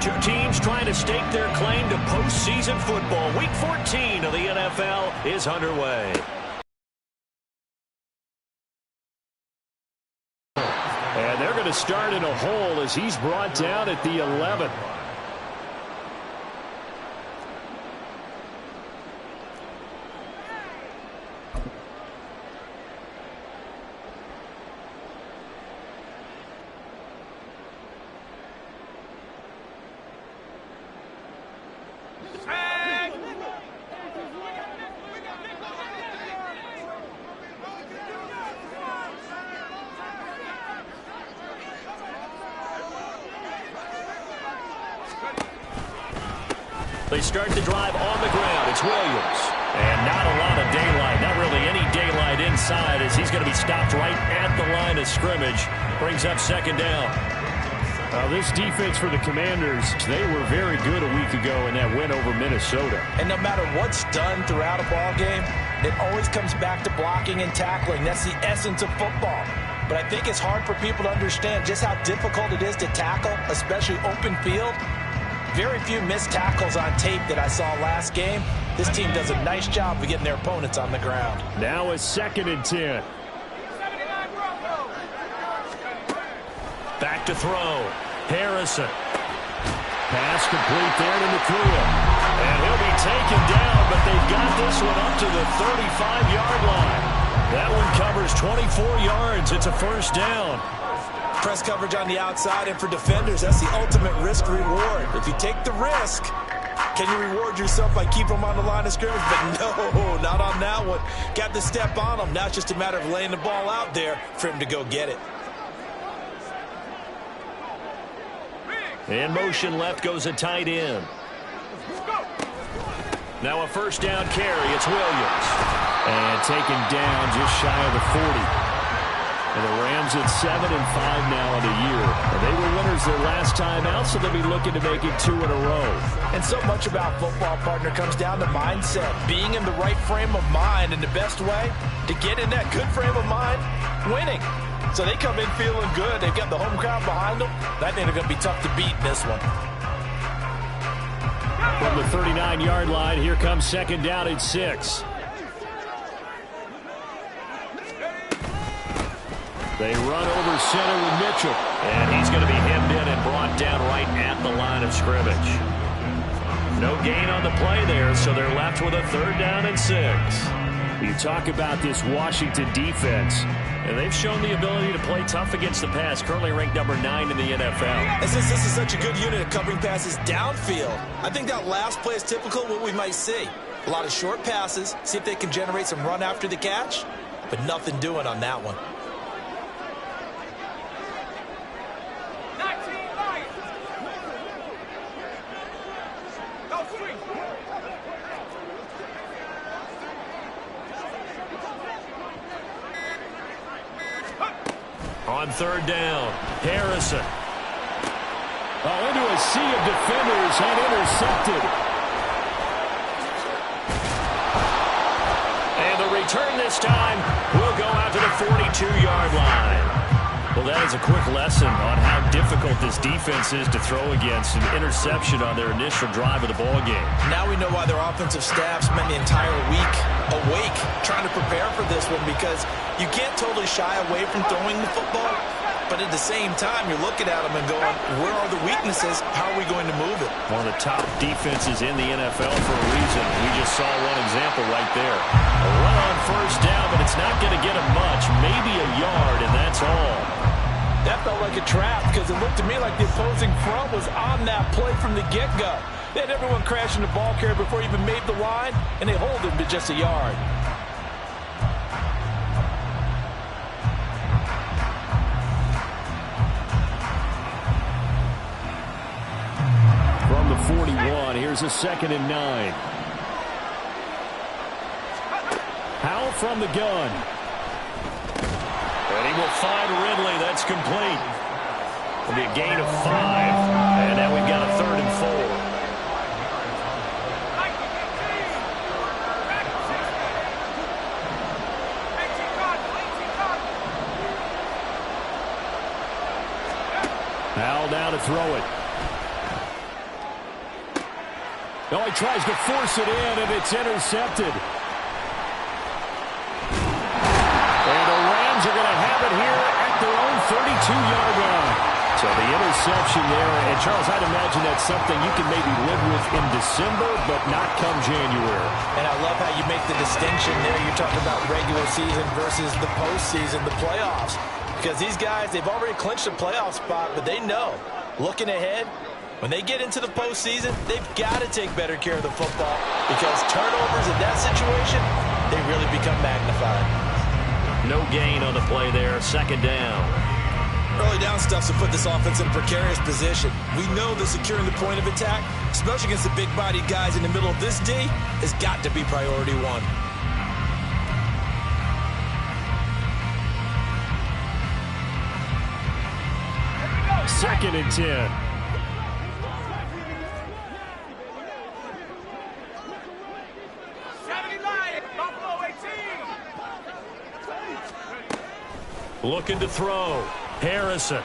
Two teams trying to stake their claim to postseason football. Week 14 of the NFL is underway. And they're going to start in a hole as he's brought down at the 11. They start the drive on the ground. It's Williams. And not a lot of daylight. Not really any daylight inside as he's going to be stopped right at the line of scrimmage. Brings up second down. This defense for the Commanders, they were very good a week ago in that win over Minnesota. And no matter what's done throughout a ball game, it always comes back to blocking and tackling. That's the essence of football. But I think it's hard for people to understand just how difficult it is to tackle, especially open field. Very few missed tackles on tape that I saw last game. This team does a nice job of getting their opponents on the ground. Now it's 2nd and 10. Back to throw. Harrison. Pass complete there to Nakua. And he'll be taken down, but they've got this one up to the 35-yard line. That one covers 24 yards. It's a first down. Press coverage on the outside, and for defenders, that's the ultimate risk-reward. If you take the risk, can you reward yourself by keeping them on the line of scrimmage? But no, not on that one. Got to step on them. Now it's just a matter of laying the ball out there for him to go get it. In motion left goes a tight end. Now a first down carry. It's Williams. And taken down just shy of the 40. And the Rams at 7-5 now on the year. And they were winners their last time out, so they'll be looking to make it 2 in a row. And so much about football, partner, comes down to mindset. Being in the right frame of mind, and the best way to get in that good frame of mind, winning. So they come in feeling good. They've got the home crowd behind them. I think they're going to be tough to beat in this one. From the 39-yard line, here comes 2nd down and 6. They run over center with Mitchell. And he's going to be hemmed in and brought down right at the line of scrimmage. No gain on the play there, so they're left with a 3rd down and 6. You talk about this Washington defense. And they've shown the ability to play tough against the pass, currently ranked number 9 in the NFL. And since this is such a good unit of covering passes downfield, I think that last play is typical of what we might see. A lot of short passes, see if they can generate some run after the catch, but nothing doing on that one. On 3rd down, Harrison. Into a sea of defenders and intercepted. And the return this time will go out to the 42-yard line. Well, that is a quick lesson on how difficult this defense is to throw against. An interception on their initial drive of the ball game. Now we know why their offensive staff spent the entire week awake trying to prepare for this one, because you can't totally shy away from throwing the football, but at the same time, you're looking at them and going, where are the weaknesses? How are we going to move it? One of the top defenses in the NFL for a reason. We just saw one example right there. A run on 1st down, but it's not going to get them much. Maybe a yard, and that's all. That felt like a trap, because it looked to me like the opposing front was on that play from the get-go. They had everyone crashing the ball carrier before he even made the line, and they hold him to just a yard. From the 41, here's a 2nd and 9. Howell from the gun. And he will find Ridley. That's complete. It'll be a gain of 5. And now we've got a 3rd and 4. Howell down to throw it. Oh, he tries to force it in, and it's intercepted. And the Rams are going to have it here at their own 32-yard line. So the interception there, and Charles, I'd imagine that's something you can maybe live with in December, but not come January. And I love how you make the distinction there. You're talking about regular season versus the postseason, the playoffs. Because these guys, they've already clinched a playoff spot, but they know, looking ahead, when they get into the postseason, they've got to take better care of the football because turnovers in that situation, they really become magnified. No gain on the play there, second down. Early down stuff to put this offense in a precarious position. We know that securing the point of attack, especially against the big-bodied guys in the middle of this D, has got to be priority one. Second and 10. Looking to throw. Harrison.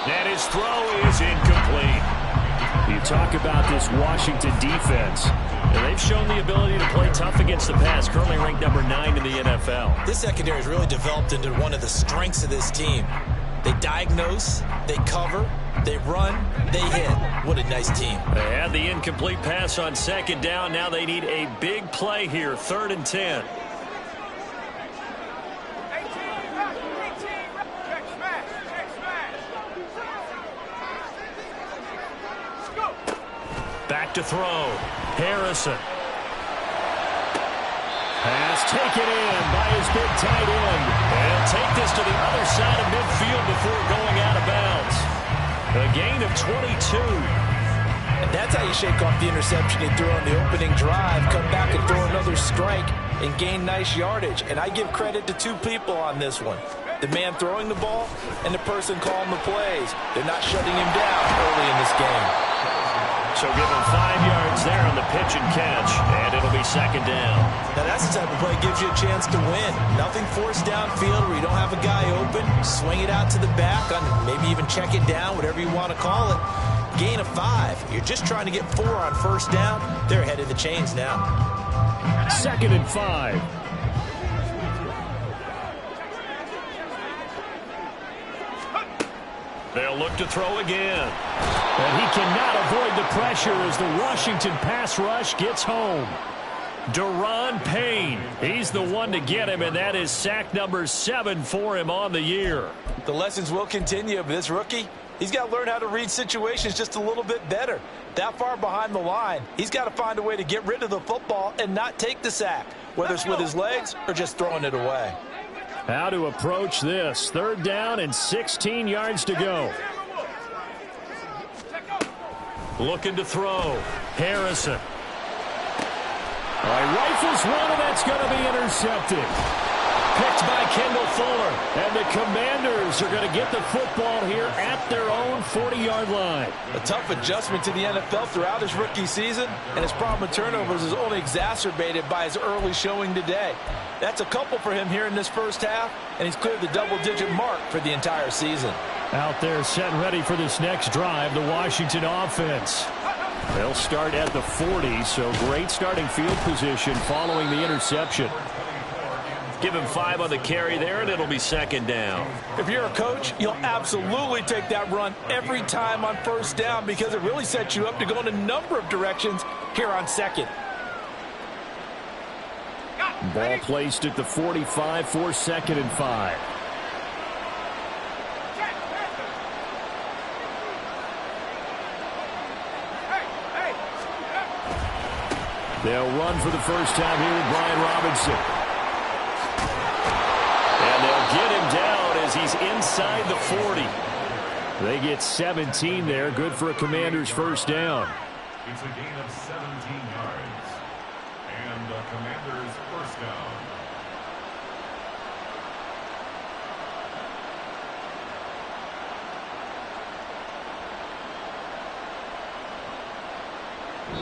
And his throw is incomplete. You talk about this Washington defense. And they've shown the ability to play tough against the pass, currently ranked number 9 in the NFL. This secondary has really developed into one of the strengths of this team. They diagnose, they cover, they run, they hit. What a nice team. They had the incomplete pass on second down. Now they need a big play here, 3rd and 10. Back to throw. Harrison. Pass taken in by his big tight end. And take this to the other side of midfield before going out of bounds. A gain of 22. And that's how you shake off the interception he threw on the opening drive, come back and throw another strike and gain nice yardage. And I give credit to two people on this one. The man throwing the ball and the person calling the plays. They're not shutting him down early in this game. So give him 5 yards there on the pitch and catch, and it'll be second down. Now that's the type of play that gives you a chance to win. Nothing forced downfield where you don't have a guy open. Swing it out to the back, on maybe even check it down, whatever you want to call it. Gain of 5. You're just trying to get 4 on first down. They're ahead of the chains now. 2nd and 5. They'll look to throw again. And he cannot avoid the pressure as the Washington pass rush gets home. Daron Payne, he's the one to get him, and that is sack number 7 for him on the year. The lessons will continue, but this rookie, he's got to learn how to read situations just a little bit better. That far behind the line, he's got to find a way to get rid of the football and not take the sack, whether it's with his legs or just throwing it away. How to approach this. 3rd down and 16 yards to go. Looking to throw. Harrison. Rifles one, and that's going to be intercepted. Picked by Kendall Fuller. And the Commanders are going to get the football here at their own 40-yard line. A tough adjustment to the NFL throughout his rookie season, and his problem with turnovers is only exacerbated by his early showing today. That's a couple for him here in this first half, and he's cleared the double-digit mark for the entire season. Out there set and ready for this next drive, the Washington offense. They'll start at the 40, so great starting field position following the interception. Give him 5 on the carry there, and it'll be second down. If you're a coach, you'll absolutely take that run every time on first down because it really sets you up to go in a number of directions here on second. Ball placed at the 45 for 2nd and 5. They'll run for the first time here with Brian Robinson. And they'll get him down as he's inside the 40. They get 17 there. Good for a Commander's first down. It's a gain of 17 yards. And the Commander's first down.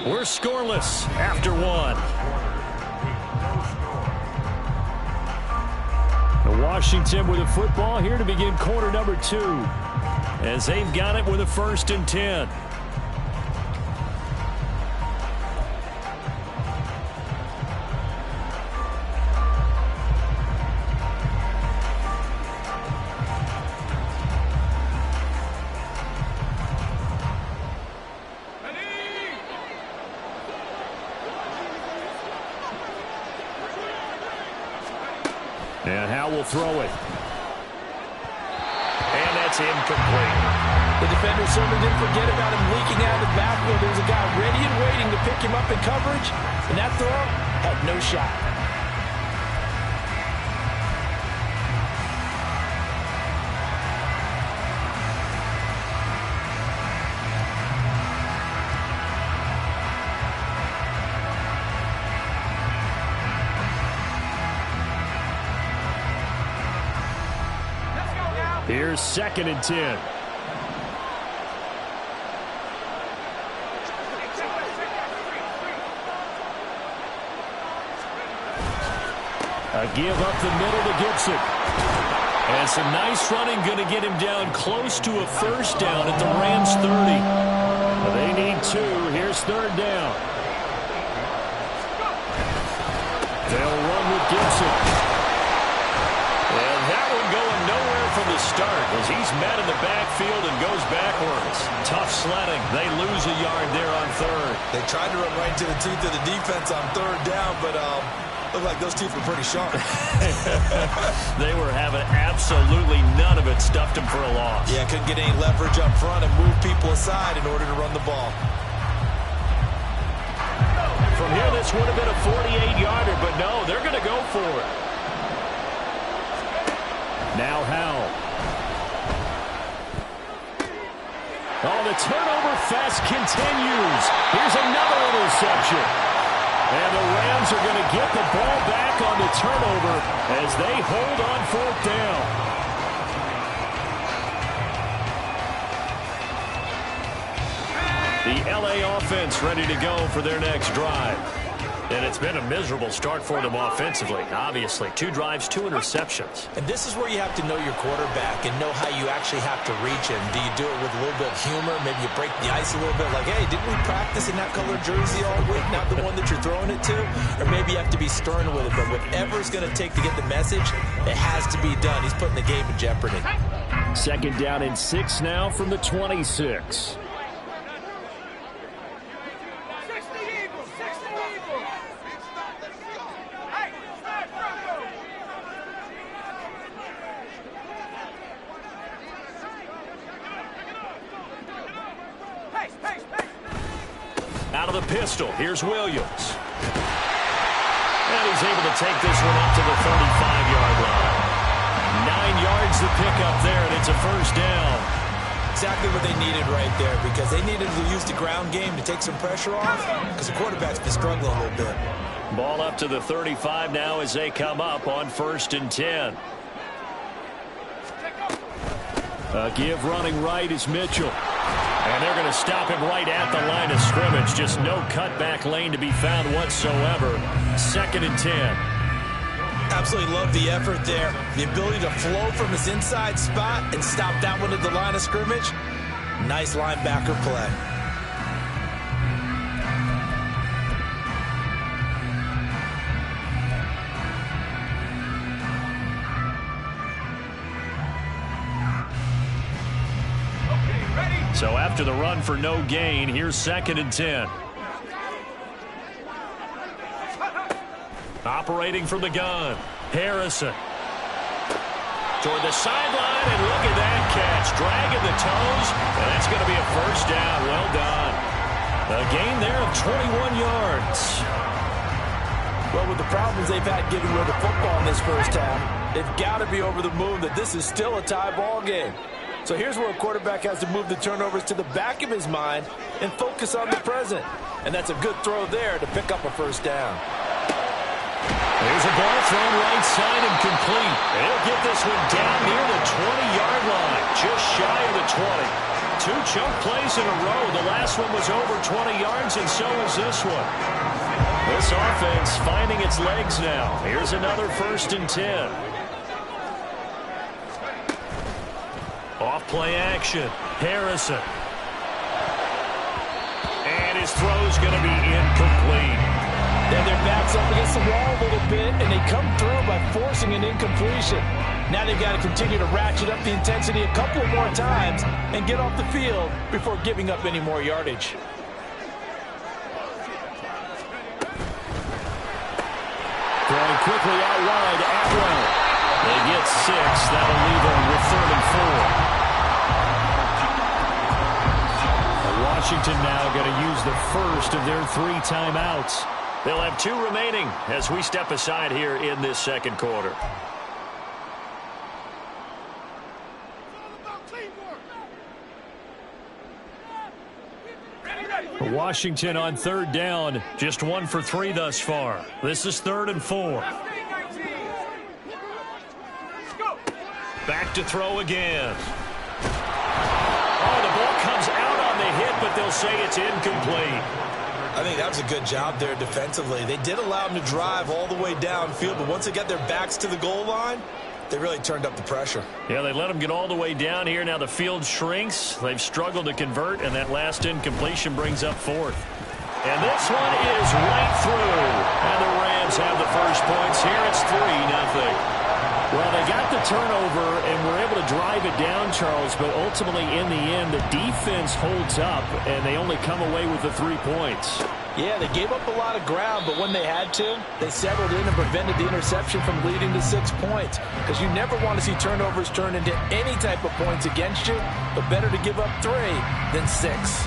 We're scoreless after 1. Washington with the football here to begin quarter number 2. As they've got it with a 1st and 10. And Howe will throw it. And that's incomplete. The defender certainly didn't forget about him leaking out of the backfield. There was a guy ready and waiting to pick him up in coverage, and that throw had no shot. Here's 2nd and 10. A give up the middle to Gibson. And some nice running, going to get him down close to a first down at the Rams 30. They need 2. Here's 3rd down. They'll run with Gibson. And that one going nowhere from the start as he's met in the backfield and goes backwards. Tough sledding. They lose a yard there on 3rd. They tried to run right into the teeth of the defense on 3rd down, but looked like those teeth were pretty sharp. They were having absolutely none of it. Stuffed him for a loss. Yeah, couldn't get any leverage up front and move people aside in order to run the ball. From here, this would have been a 48-yarder, but no, they're going to go for it. Now Howe. Oh, the turnover fest continues. Here's another interception. And the Rams are going to get the ball back on the turnover as they hold on 4th down. The LA offense ready to go for their next drive. And it's been a miserable start for them offensively. Obviously, 2 drives, 2 interceptions. And this is where you have to know your quarterback and know how you actually have to reach him. Do you do it with a little bit of humor? Maybe you break the ice a little bit like, hey, didn't we practice in that color jersey all week? Not the one that you're throwing it to? Or maybe you have to be stern with it. But whatever it's going to take to get the message, it has to be done. He's putting the game in jeopardy. 2nd down and 6 now from the 26. Out of the pistol, here's Williams. And he's able to take this one up to the 35-yard line. 9 yards to pick up there, and it's a first down. Exactly what they needed right there, because they needed to use the ground game to take some pressure off, because the quarterback's been struggling a little bit. Ball up to the 35 now as they come up on 1st and 10. A give running right is Mitchell. And they're going to stop him right at the line of scrimmage. Just no cutback lane to be found whatsoever. 2nd and 10. Absolutely love the effort there. The ability to flow from his inside spot and stop that one at the line of scrimmage. Nice linebacker play. So after the run for no gain, here's 2nd and 10. Operating from the gun, Harrison. Toward the sideline, and look at that catch. Dragging the toes, and that's going to be a first down. Well done. A gain there of 21 yards. Well, with the problems they've had getting rid of football in this first half, they've got to be over the moon that this is still a tie ball game. So here's where a quarterback has to move the turnovers to the back of his mind and focus on the present. And that's a good throw there to pick up a first down. There's a ball thrown right side and complete. They'll get this one down near the 20-yard line, just shy of the 20. 2 chunk plays in a row. The last one was over 20 yards, and so is this one. This offense finding its legs now. Here's another 1st and 10. Off play action. Harrison. And his throw's going to be incomplete. Then their back's up against the wall a little bit, and they come through by forcing an incompletion. Now they've got to continue to ratchet up the intensity a couple more times and get off the field before giving up any more yardage. Throwing quickly out wide, Atwell. They get 6. That'll leave them with 3rd and 4. Washington now going to use the first of their 3 timeouts. They'll have 2 remaining as we step aside here in this second quarter. Washington on 3rd down, just 1 for 3 thus far. This is 3rd and 4. Back to throw again. Oh, the ball comes out on the hit, but they'll say it's incomplete. I think that was a good job there defensively. They did allow them to drive all the way downfield, but once they got their backs to the goal line, they really turned up the pressure. Yeah, they let them get all the way down here. Now the field shrinks. They've struggled to convert, and that last incompletion brings up 4th. And this one is right through. And the Rams have the first points here. It's 3-0. Well, they got the turnover and were able to drive it down, Charles, but ultimately in the end, the defense holds up, and they only come away with the 3 points. Yeah, they gave up a lot of ground, but when they had to, they settled in and prevented the interception from leading to 6 points. Because you never want to see turnovers turn into any type of points against you, but better to give up 3 than 6.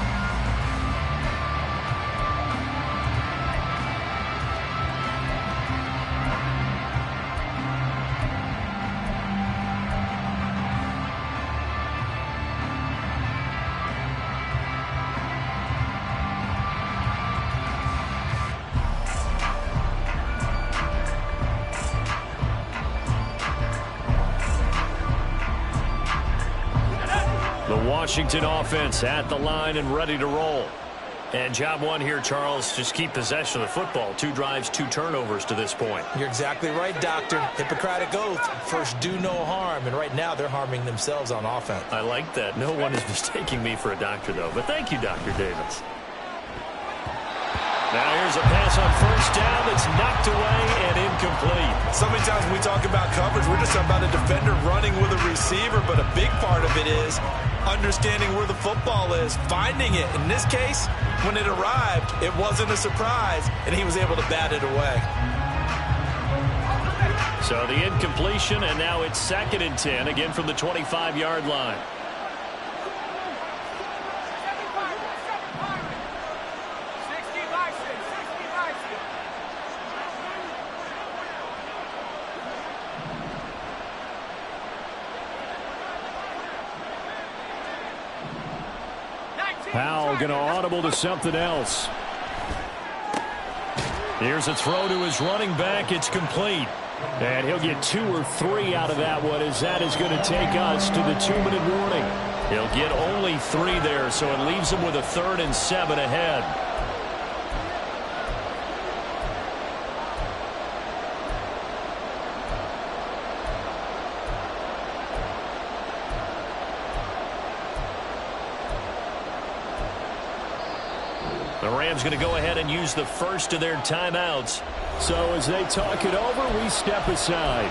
Washington offense at the line and ready to roll. And job 1 here, Charles, just keep possession of the football. 2 drives, 2 turnovers to this point. You're exactly right, Doctor. Hippocratic oath. First, do no harm. And right now, they're harming themselves on offense. I like that. No one is mistaking me for a doctor, though. But thank you, Dr. Davis. Now here's a pass on 1st down that's knocked away and incomplete. So many times when we talk about coverage, we're just talking about a defender running with a receiver, but a big part of it is understanding where the football is, finding it. In this case, when it arrived, it wasn't a surprise, and he was able to bat it away. So the incompletion, and now it's 2nd and 10, again from the 25-yard line. Powell going to audible to something else. Here's a throw to his running back. It's complete. And he'll get 2 or 3 out of that one, as that is going to take us to the 2-minute warning. He'll get only 3 there, so it leaves him with a 3rd and 7 ahead. The Rams going to go ahead and use the first of their timeouts. So as they talk it over, we step aside.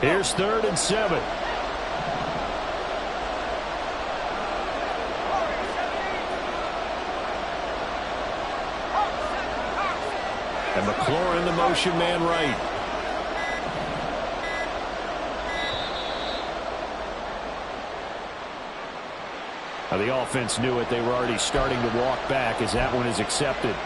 Here's 3rd and 7. And McLaurin, the motion man right. Now the offense knew it. They were already starting to walk back as that one is accepted.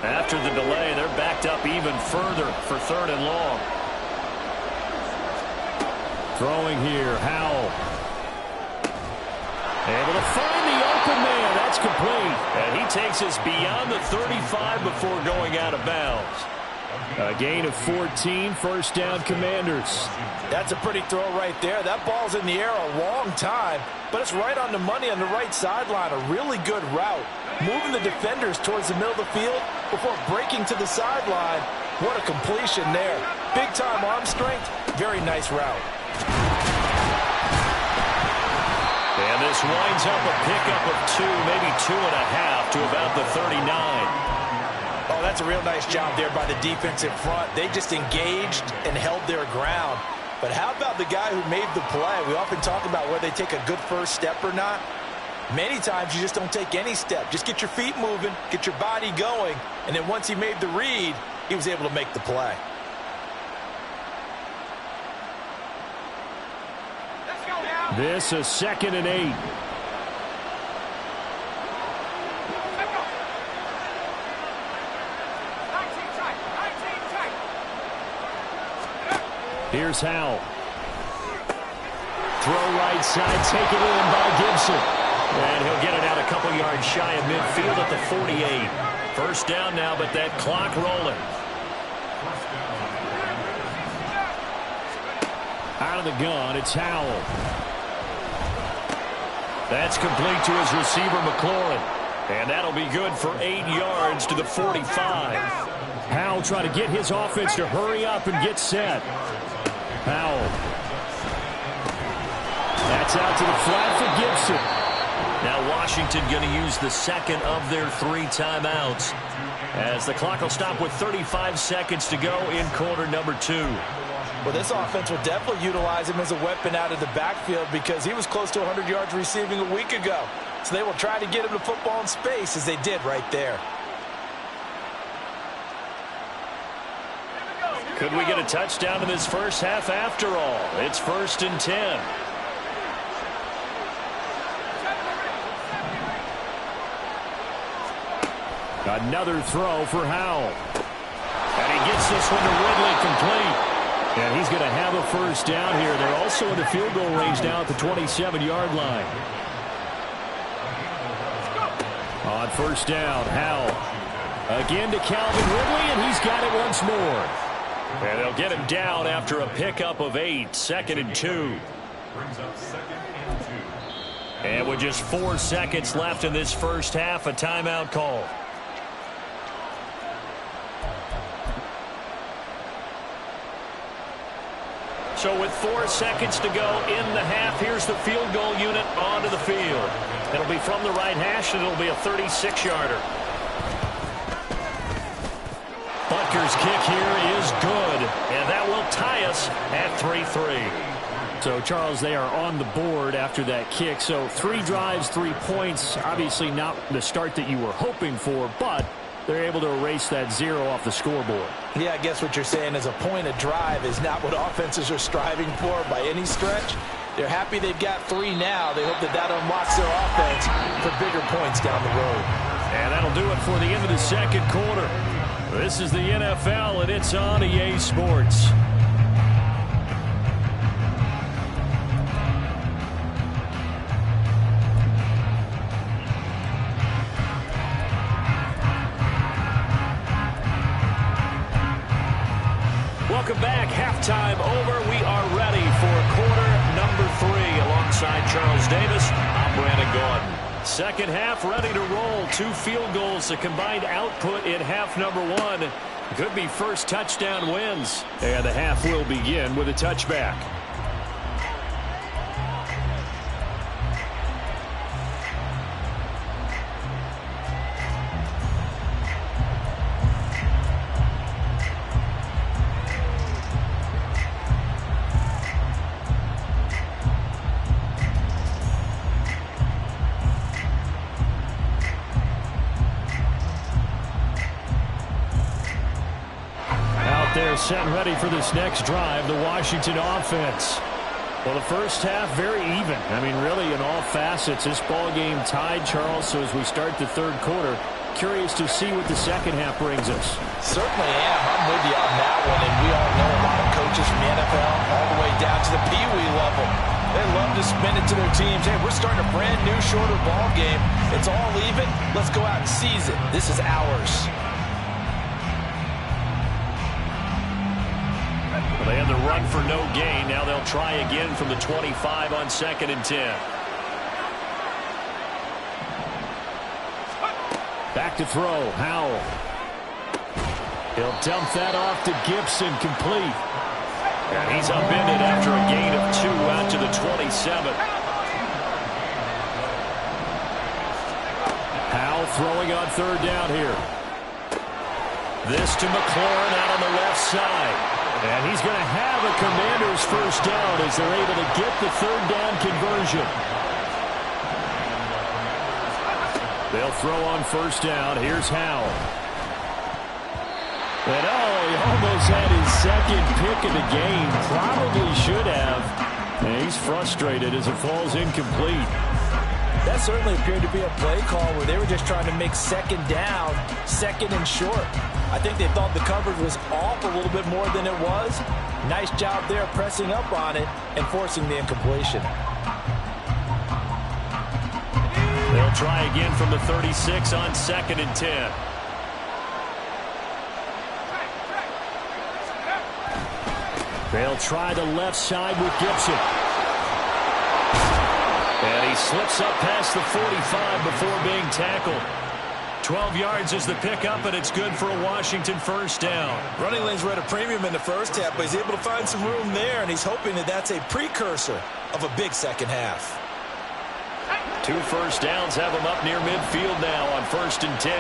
After the delay, they're backed up even further for 3rd and long. Throwing here, Howell. Able to find the open man. That's complete. And he takes us beyond the 35 before going out of bounds. A gain of 14, first down, Commanders. That's a pretty throw right there. That ball's in the air a long time, but it's right on the money on the right sideline. A really good route. Moving the defenders towards the middle of the field before breaking to the sideline. What a completion there. Big-time arm strength. Very nice route. And this winds up a pickup of 2, maybe 2.5 to about the 39. Oh, that's a real nice job there by the defense in front. They just engaged and held their ground. But how about the guy who made the play? We often talk about whether they take a good first step or not. Many times you just don't take any step. Just get your feet moving, get your body going, and then once he made the read, he was able to make the play. This is 2nd and 8. Here's Howell. Throw right side, take it in by Gibson. And he'll get it out a couple yards shy of midfield at the 48. First down now, but that clock rolling. Out of the gun, it's Howell. That's complete to his receiver, McLaurin. And that'll be good for 8 yards to the 45. Howell trying to get his offense to hurry up and get set. Howell. That's out to the flat for Gibson. Now Washington going to use the second of their 3 timeouts, as the clock will stop with 35 seconds to go in quarter number 2. Well, this offense will definitely utilize him as a weapon out of the backfield because he was close to 100 yards receiving a week ago. So they will try to get him the football in space as they did right there. Could we get a touchdown in this first half after all? It's 1st and 10. Another throw for Howell. And he gets this one to Ridley complete. And he's going to have a first down here. They're also in the field goal range now at the 27-yard line. On first down, Howell. Again to Calvin Ridley, and he's got it once more. And they'll get him down after a pickup of 8, 2nd and 2. Brings up 2nd and 2. And with just 4 seconds left in this first half, a timeout call. So with 4 seconds to go in the half, here's the field goal unit onto the field. It'll be from the right hash, and it'll be a 36-yarder. Butker's kick here is good, and that will tie us at 3-3. So, Charles, they are on the board after that kick. So 3 drives, 3 points. Obviously not the start that you were hoping for, but they're able to erase that 0 off the scoreboard. Yeah, I guess what you're saying is a point a drive is not what offenses are striving for by any stretch. They're happy they've got 3 now. They hope that that unlocks their offense for bigger points down the road. And that'll do it for the end of the second quarter. This is the NFL, and it's on EA Sports. Welcome back. Halftime over. We are ready for quarter number 3. Alongside Charles Davis, I'm Brandon Gordon. Second half ready to roll. 2 field goals, the combined output in half number 1. Could be first touchdown wins. And the half will begin with a touchback. They're set and ready for this next drive, the Washington offense. Well, the first half, very even. I mean, really, in all facets, this ball game tied, Charles. So as we start the third quarter, curious to see what the second half brings us. Certainly am. I'm with you on that one. And we all know a lot of coaches from the NFL all the way down to the Pee-wee level. They love to spin it to their teams. Hey, we're starting a brand new, shorter ball game. It's all even. Let's go out and seize it. This is ours. Well, they had the run for no gain. Now they'll try again from the 25 on 2nd and 10. Back to throw, Howell. He'll dump that off to Gibson, complete. And he's upended after a gain of 2 out to the 27. Howell throwing on 3rd down here. This to McLaurin out on the left side. And he's going to have a Commanders first down as they're able to get the 3rd down conversion. They'll throw on 1st down. Here's Howell. And he almost had his 2nd pick of the game. Probably should have. And he's frustrated as it falls incomplete. That certainly appeared to be a play call where they were just trying to make 2nd down, 2nd and short. I think they thought the coverage was off a little bit more than it was. Nice job there pressing up on it and forcing the incompletion. They'll try again from the 36 on 2nd and 10. They'll try the left side with Gibson. And he slips up past the 45 before being tackled. 12 yards is the pickup, and it's good for a Washington first down. Running lanes were at a premium in the first half, but he's able to find some room there, and he's hoping that that's a precursor of a big second half. 2 first downs have him up near midfield now on 1st and 10.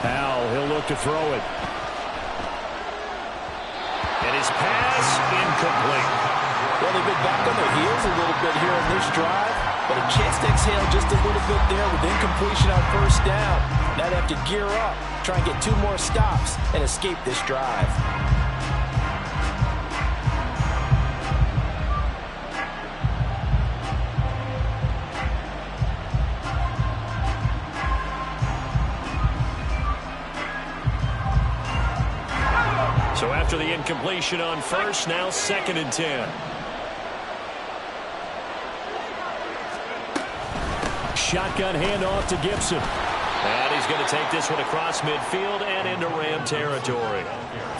Howell, he'll look to throw it. And his pass incomplete. Well, they've been back on their heels a little bit here on this drive, but a chance to exhale just a little bit there with incompletion on 1st down. Now they have to gear up, try and get 2 more stops, and escape this drive. So after the incompletion on 1st, now 2nd and 10. Shotgun handoff to Gibson. And he's going to take this one across midfield and into Ram territory.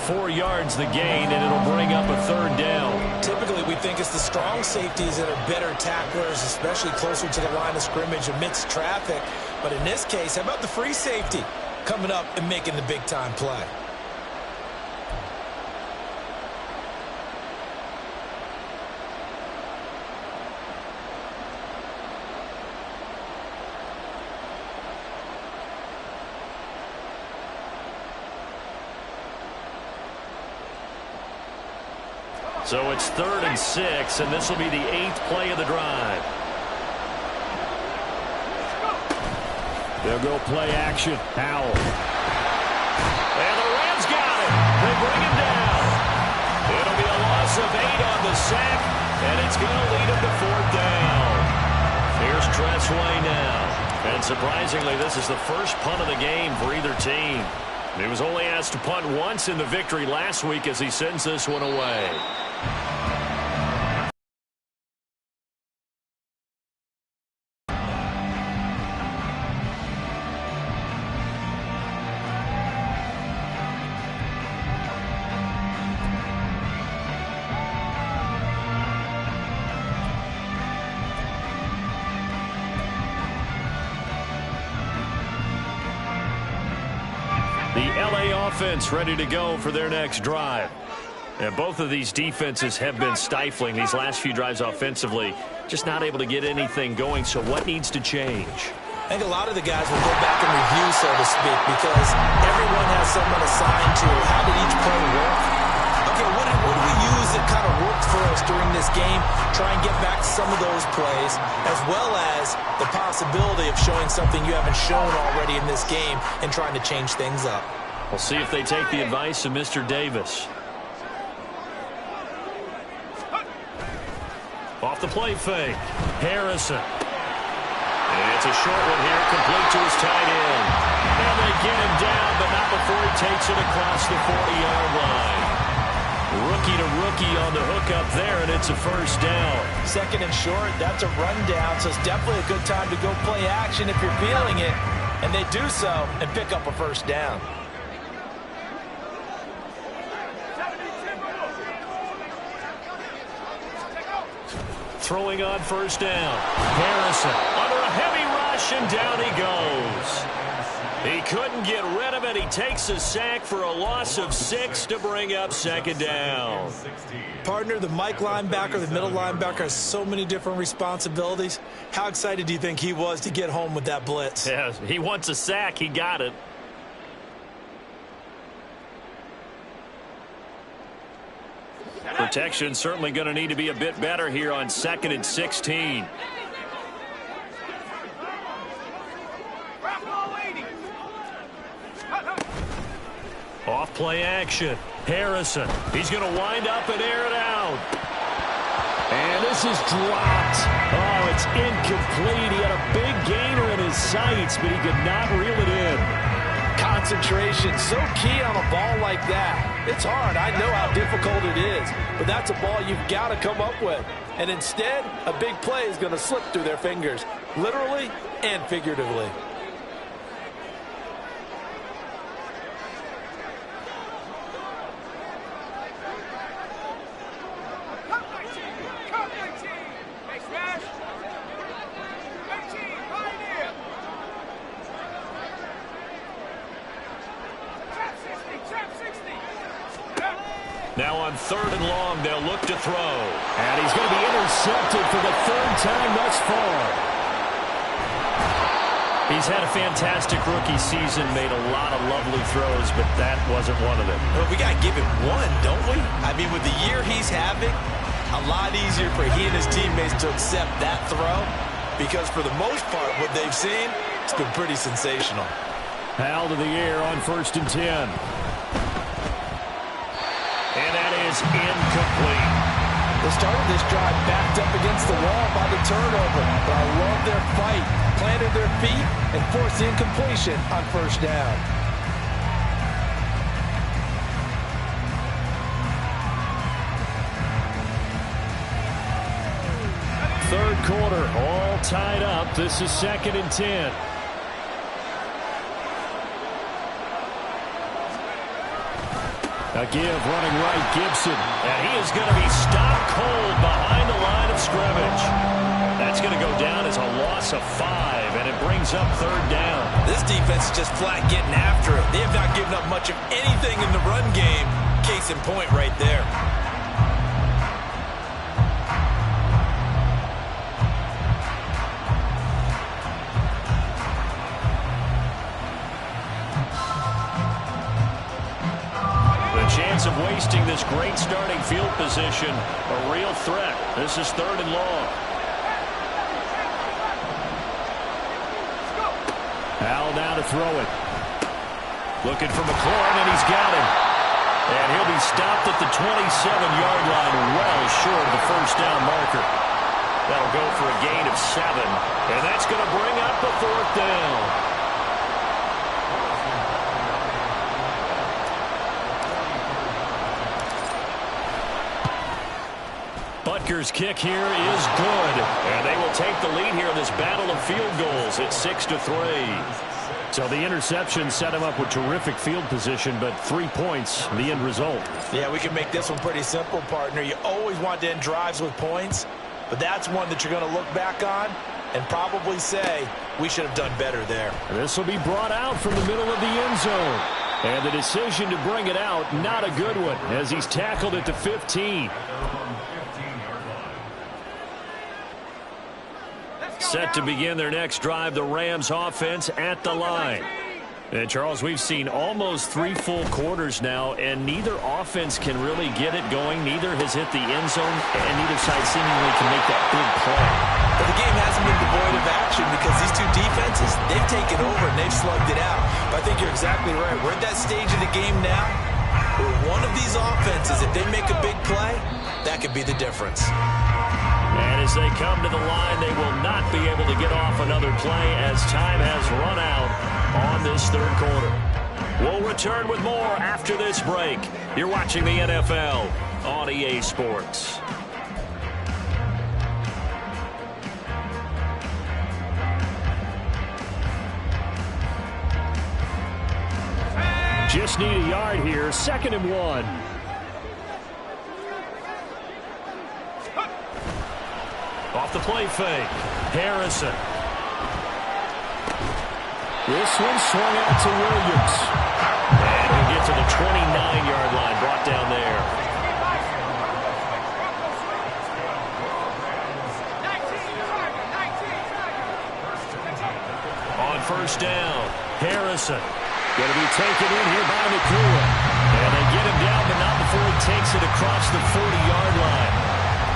4 yards the gain, and it'll bring up a 3rd down. Typically, we think it's the strong safeties that are better tacklers, especially closer to the line of scrimmage amidst traffic. But in this case, how about the free safety coming up and making the big-time play? So it's 3rd and 6, and this will be the 8th play of the drive. They'll go play action. Howell. And the Rams got him. They bring him down. It'll be a loss of 8 on the sack, and it's going to lead him to 4th down. Here's Tressway now. And surprisingly, this is the first punt of the game for either team. He was only asked to punt once in the victory last week as he sends this one away. The LA offense ready to go for their next drive. And both of these defenses have been stifling these last few drives offensively. Just not able to get anything going. So what needs to change? I think a lot of the guys will go back and review, so to speak, because everyone has someone assigned to how did each play work. Okay, what did we use that kind of worked for us during this game? Try and get back to some of those plays, as well as the possibility of showing something you haven't shown already in this game and trying to change things up. We'll see if they take the advice of Mr. Davis. Off the play fake. Harrison. And It's a short one here, complete to his tight end. And they get him down, but not before he takes it across the 40-yard line. Rookie to rookie on the hookup there, and it's a first down. Second and short, that's a rundown, so it's definitely a good time to go play action if you're feeling it. And they do so and pick up a first down. Throwing on first down. Harrison under a heavy rush, and down he goes. He couldn't get rid of it. He takes a sack for a loss of 6 to bring up second down. Partner, the Mike linebacker, the middle linebacker, has so many different responsibilities. How excited do you think he was to get home with that blitz? Yeah, he wants a sack. He got it. Protection certainly going to need to be a bit better here on 2nd and 16. Off play action. Harrison. He's going to wind up and air it out. And this is dropped. Oh, it's incomplete. He had a big gainer in his sights, but he could not reel it in. Concentration, so key on a ball like that. It's hard. I know how difficult it is, but that's a ball you've got to come up with. And instead, a big play is going to slip through their fingers, literally and figuratively. Now on 3rd and long, they'll look to throw. And he's going to be intercepted for the 3rd time thus far. He's had a fantastic rookie season, made a lot of lovely throws, but that wasn't one of them. Well, we got to give him one, don't we? I mean, with the year he's having, a lot easier for he and his teammates to accept that throw, because for the most part, what they've seen, it's been pretty sensational. Hal to the air on 1st and 10. And that is incomplete. They started this drive backed up against the wall by the turnover, but I love their fight, planted their feet, and forced the incompletion on 1st down. Third quarter, all tied up. This is 2nd and 10. A give running right, Gibson. And he is going to be stopped cold behind the line of scrimmage. That's going to go down as a loss of 5, and it brings up 3rd down. This defense is just flat getting after it. They have not given up much of anything in the run game. Case in point right there. Of wasting this great starting field position, a real threat. This is 3rd and long. Hal now to throw it. Looking for McLaurin, and he's got him. And he'll be stopped at the 27-yard line, well short of the 1st down marker. That'll go for a gain of 7, and that's going to bring up the 4th down. Butker's kick here is good, and they will take the lead here in this battle of field goals at 6-3. So the interception set him up with terrific field position, but 3 points, the end result. Yeah, we can make this one pretty simple, partner. You always want to end drives with points, but that's one that you're going to look back on and probably say, we should have done better there. This will be brought out from the middle of the end zone. And the decision to bring it out, not a good one, as he's tackled at the 15. Set to begin their next drive, the Rams offense at the line. And Charles, we've seen almost 3 full quarters now, and neither offense can really get it going. Neither has hit the end zone, and neither side seemingly can make that big play. But the game hasn't been devoid of action because these two defenses, they've taken over and they've slugged it out. But I think you're exactly right. We're at that stage of the game now where one of these offenses, if they make a big play, that could be the difference. And as they come to the line, they will not be able to get off another play as time has run out on this third quarter. We'll return with more after this break. You're watching the NFL on EA Sports. Just need a yard here. 2nd and 1. Off the play fake. Harrison. This one swung out to Williams. And he'll get to the 29-yard line. Brought down there. On first down, Harrison. Going to be taken in here by Nakua. And they get him down, but not before he takes it across the 40-yard line.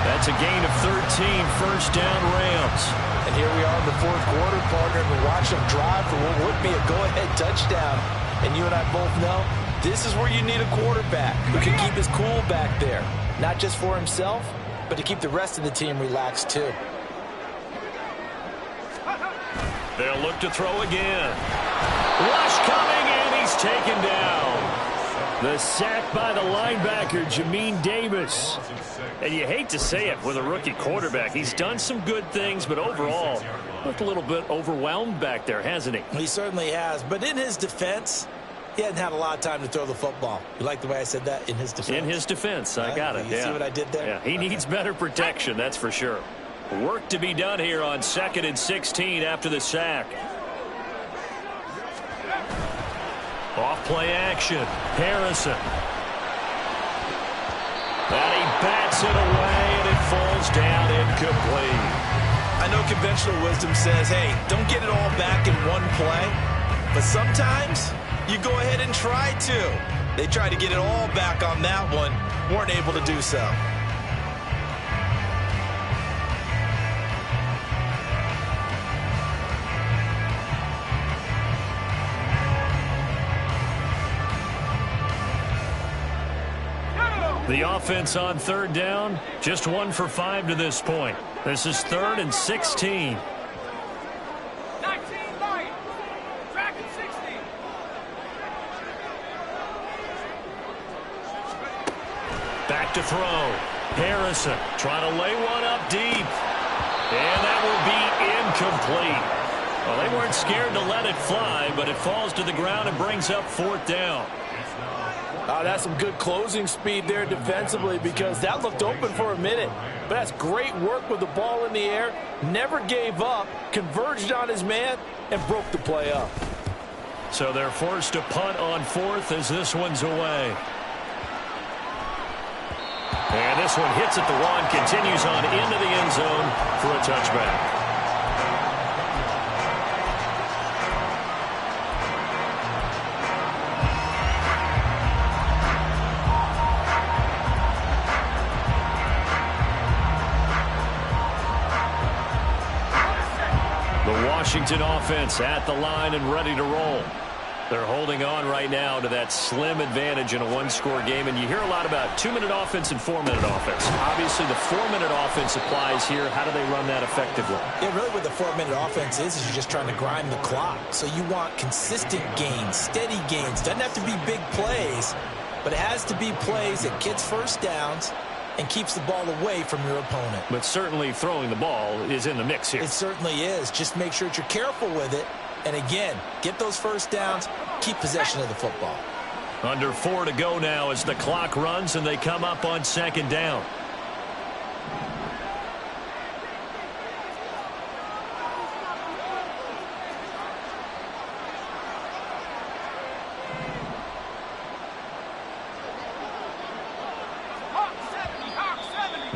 That's a gain of 13, first down Rams. And here we are in the fourth quarter, partner, and we watch them drive for what would be a go-ahead touchdown. And you and I both know this is where you need a quarterback who can keep his cool back there. Not just for himself, but to keep the rest of the team relaxed too. They'll look to throw again. Rush coming, and he's taken down. The sack by the linebacker, Jamin Davis. And you hate to say it with a rookie quarterback. He's done some good things, but overall, looked a little bit overwhelmed back there, hasn't he? He certainly has. But in his defense, he hadn't had a lot of time to throw the football. You like the way I said that? In his defense? In his defense. I got it. You see what I did there? Yeah, he needs better protection, that's for sure. Work to be done here on 2nd and 16 after the sack. Off play action. Harrison. And he bats it away, and it falls down incomplete. I know conventional wisdom says, hey, don't get it all back in one play. But sometimes you go ahead and try to. They tried to get it all back on that one. Weren't able to do so. The offense on third down, just 1 for 5 to this point. This is 3rd and 16. 19 Lions, track and 16. Back to throw. Harrison trying to lay one up deep. And that will be incomplete. Well, they weren't scared to let it fly, but it falls to the ground and brings up 4th down. That's some good closing speed there defensively because that looked open for a minute. But that's great work with the ball in the air. Never gave up, converged on his man, and broke the play up. So they're forced to punt on 4th as this one's away. And this one hits at the 1, continues on into the end zone for a touchback. Washington offense at the line and ready to roll. They're holding on right now to that slim advantage in a one-score game, and you hear a lot about 2-minute offense and 4-minute offense. Obviously, the 4-minute offense applies here. How do they run that effectively? Yeah, really what the 4-minute offense is you're just trying to grind the clock. So you want consistent gains, steady gains. Doesn't have to be big plays, but it has to be plays that gets first downs and keeps the ball away from your opponent. But certainly throwing the ball is in the mix here. It certainly is. Just make sure that you're careful with it. And again, get those first downs, keep possession of the football. Under 4 to go now as the clock runs and they come up on 2nd down.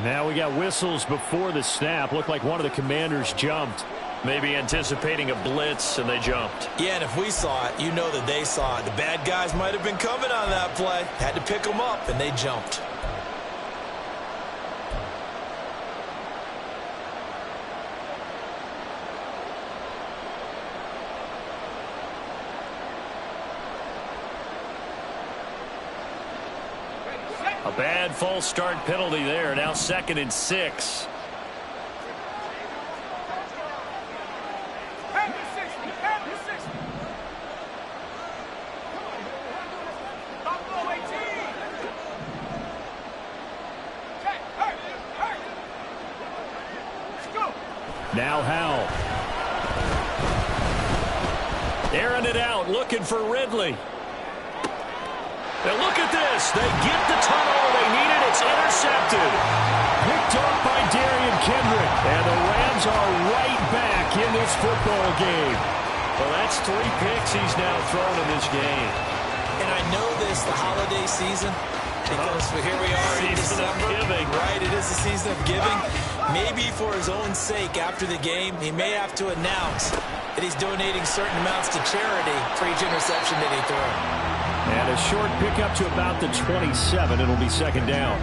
Now we got whistles before the snap. Looked like one of the Commanders jumped. Maybe anticipating a blitz, and they jumped. Yeah, and if we saw it, you know that they saw it. The bad guys might have been coming on that play. Had to pick them up, and they jumped. A bad false start penalty there. Now 2nd and 6. Now Howell. Airing it out, looking for Ridley. Now look at this. They get the tunnel they needed. It's intercepted. Picked off by Darian Kendrick. And the Rams are right back in this football game. Well, that's 3 picks he's now thrown in this game. And I know this, the holiday season, because here we are in December. Right, it is the season of giving. Maybe for his own sake after the game, he may have to announce that he's donating certain amounts to charity for each interception that he threw. And a short pickup to about the 27. It'll be second down.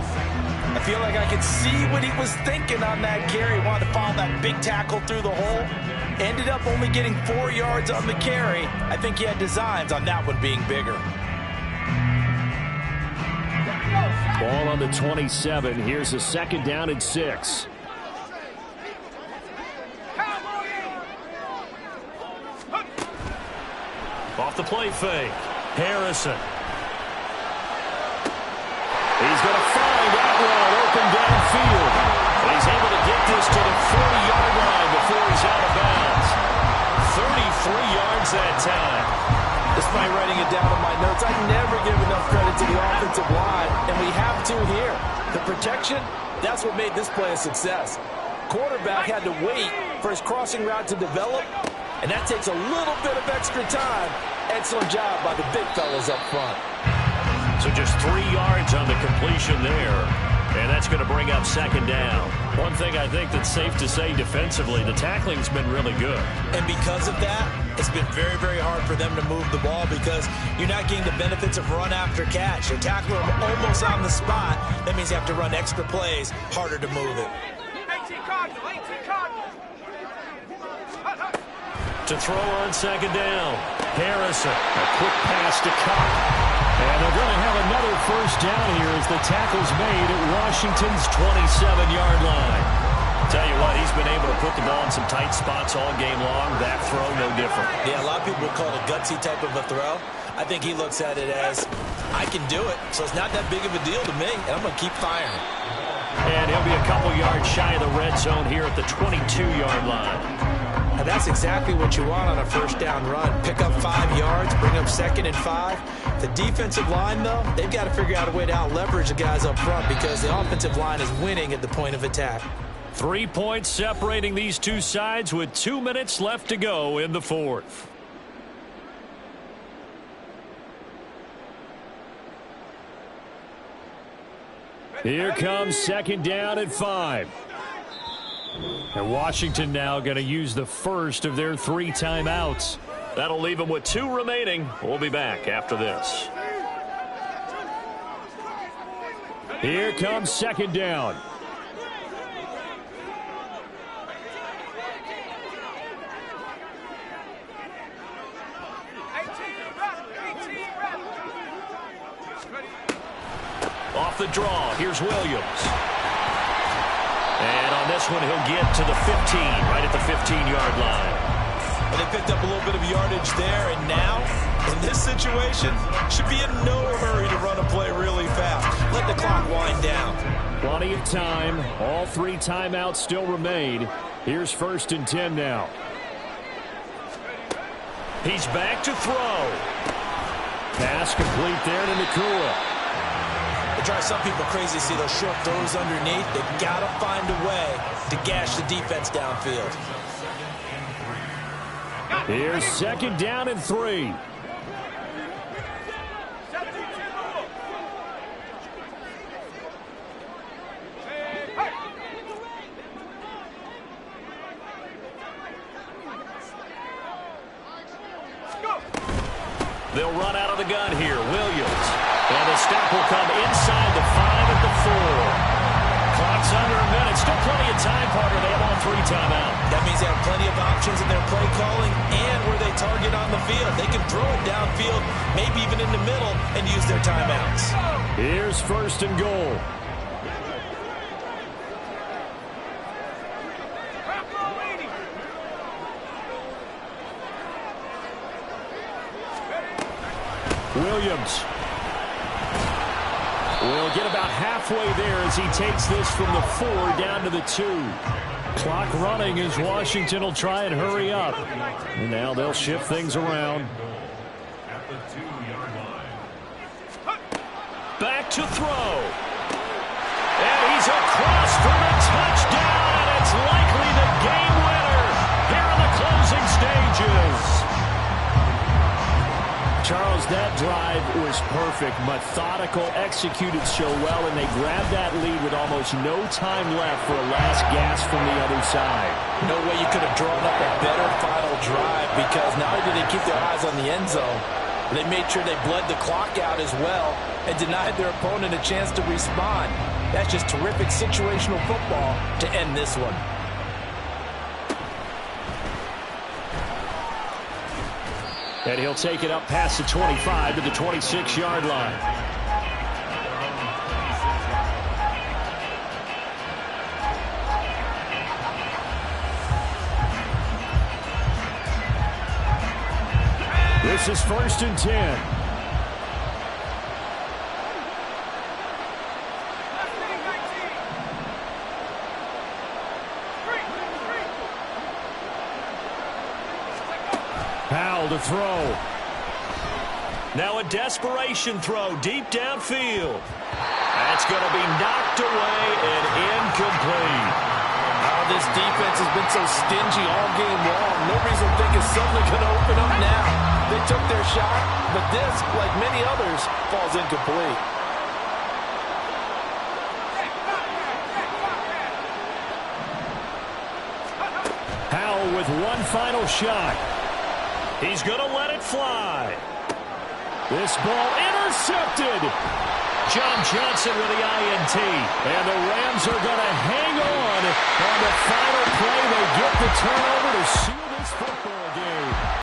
I feel like I could see what he was thinking on that carry. He wanted to follow that big tackle through the hole. Ended up only getting 4 yards on the carry. I think he had designs on that one being bigger. Ball on the 27. Here's a second down and 6. Off the play fake. Harrison. He's going to find that one open downfield. And he's able to get this to the 40-yard line before he's out of bounds. 33 yards that time. Despite writing it down in my notes, I never give enough credit to the offensive line, and we have to here. The protection, that's what made this play a success. Quarterback had to wait for his crossing route to develop, and that takes a little bit of extra time. Excellent job by the big fellas up front. So just 3 yards on the completion there. And that's going to bring up second down. One thing I think that's safe to say defensively, the tackling's been really good. And because of that, it's been very, very hard for them to move the ball because you're not getting the benefits of run after catch. You tackle them almost on the spot. That means you have to run extra plays, harder to move it. 18 Cardinal, 18 Cardinal. To throw on second down, Harrison. A quick pass to Cobb. And they're going to have another first down here as the tackle's made at Washington's 27-yard line. Tell you what, he's been able to put the ball in some tight spots all game long. That throw, no different. Yeah, a lot of people would call it a gutsy type of a throw. I think he looks at it as, I can do it, so it's not that big of a deal to me, and I'm going to keep firing. And he'll be a couple yards shy of the red zone here at the 22-yard line. And that's exactly what you want on a first down run. Pick up 5 yards, bring up 2nd and 5. The defensive line, though, they've got to figure out a way to out-leverage the guys up front because the offensive line is winning at the point of attack. 3 points separating these two sides with 2 minutes left to go in the fourth. Here comes second down at 5. And Washington now going to use the first of their 3 timeouts. That'll leave them with 2 remaining. We'll be back after this. Here comes second down. Off the draw, here's Williams. And on this one, he'll get to the 15, right at the 15-yard line. And they picked up a little bit of yardage there, and now, in this situation, should be in no hurry to run a play really fast. Let the clock wind down. Plenty of time. All 3 timeouts still remain. Here's 1st and 10 now. He's back to throw. Pass complete there to Nakua. It drives some people crazy to see those short throws underneath. They've got to find a way to gash the defense downfield. Here's second down and 3. They'll run out of the gun here. Williams. And the stop will come inside the 5 at the 4. Clock's under a minute. Still plenty of time, Carter. They have all 3 timeouts. That means they have plenty of options in their play calling and where they target on the field. They can throw it downfield, maybe even in the middle, and use their timeouts. Here's 1st and goal. Williams will get about halfway there as he takes this from the 4 down to the 2. Clock running as Washington will try and hurry up. And now they'll shift things around. At the 2-yard line. Back to throw. And he's across for the touchdown, and it's likely the game winner here in the closing stages. Charles, that drive was perfect, methodical, executed so well, and they grabbed that lead with almost no time left for a last gasp from the other side. No way you could have drawn up a better final drive, because not only did they keep their eyes on the end zone, they made sure they bled the clock out as well and denied their opponent a chance to respond. That's just terrific situational football to end this one. And he'll take it up past the 25 to the 26-yard line. This is 1st and 10. Powell to throw. Now a desperation throw deep downfield. That's going to be knocked away and incomplete. Oh, this defense has been so stingy all game long. No reason to think it's suddenly going to open up now. They took their shot, but this, like many others, falls incomplete. Powell with one final shot. He's going to let it fly. This ball intercepted. John Johnson with the INT. And the Rams are going to hang on the final play. They get the turnover to seal this football.